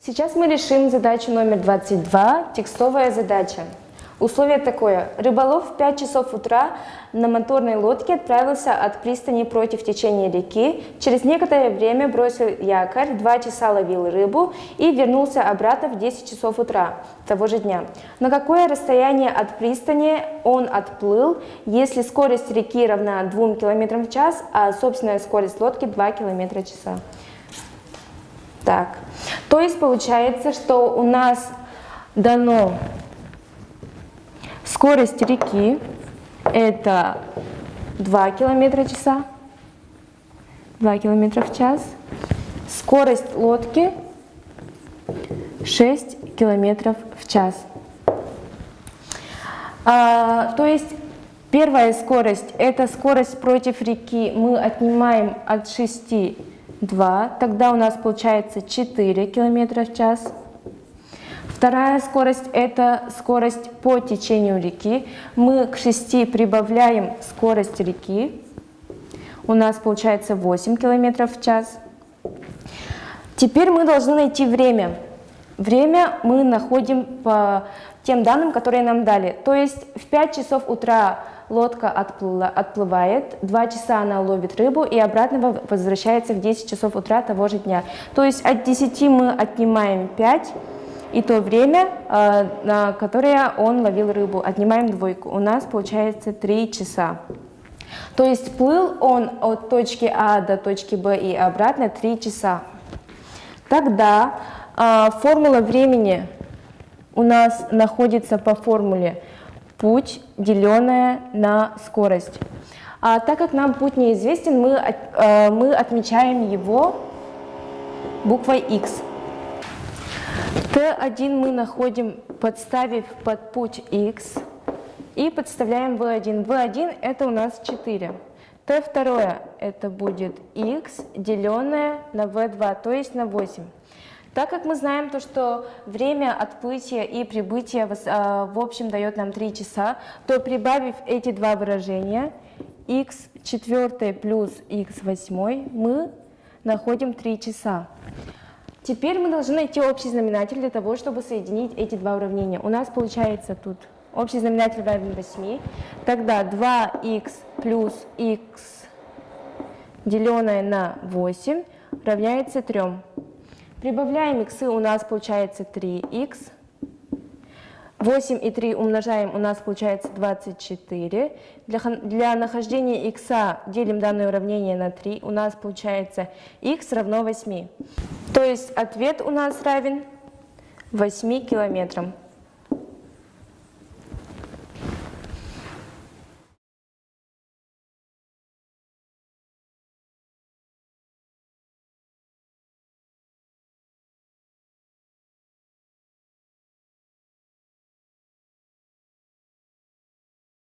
Сейчас мы решим задачу номер 22, текстовая задача. Условие такое. Рыболов в 5 часов утра на моторной лодке отправился от пристани против течения реки. Через некоторое время бросил якорь, 2 часа ловил рыбу и вернулся обратно в 10 часов утра того же дня. На какое расстояние от пристани он отплыл, если скорость реки равна 2 км в час, а собственная скорость лодки 2 км в час? Так, то есть получается, что у нас дано скорость реки это 2 км в час, 2 км в час, скорость лодки 6 км в час. То есть первая скорость, это скорость против реки, мы отнимаем от 6 2, тогда у нас получается 4 км в час. Вторая скорость – это скорость по течению реки. Мы к 6 прибавляем скорость реки. У нас получается 8 км в час. Теперь мы должны найти время. Время мы находим по тем данным, которые нам дали. То есть в 5 часов утра лодка отплывает, 2 часа она ловит рыбу и обратно возвращается в 10 часов утра того же дня. То есть от 10 мы отнимаем 5, и то время, на которое он ловил рыбу, отнимаем двойку. У нас получается 3 часа. То есть плыл он от точки А до точки Б и обратно 3 часа. Тогда формула времени у нас находится по формуле путь, деленное на скорость. Так как нам путь неизвестен, мы отмечаем его буквой X. T1 мы находим, подставив под путь X, и подставляем V1. V1 это у нас 4. T2 это будет X, деленное на V2, то есть на 8. Так как мы знаем, то, что время отплытия и прибытия в общем дает нам 3 часа, то прибавив эти два выражения, x4 плюс x8, мы находим 3 часа. Теперь мы должны найти общий знаменатель для того, чтобы соединить эти два уравнения. У нас получается тут общий знаменатель равен 8. Тогда 2х плюс х деленное на 8 равняется 3. Прибавляем иксы, у нас получается 3х. 8 и 3 умножаем, у нас получается 24. Для нахождения х делим данное уравнение на 3. У нас получается х равно 8. То есть ответ у нас равен 8 километрам.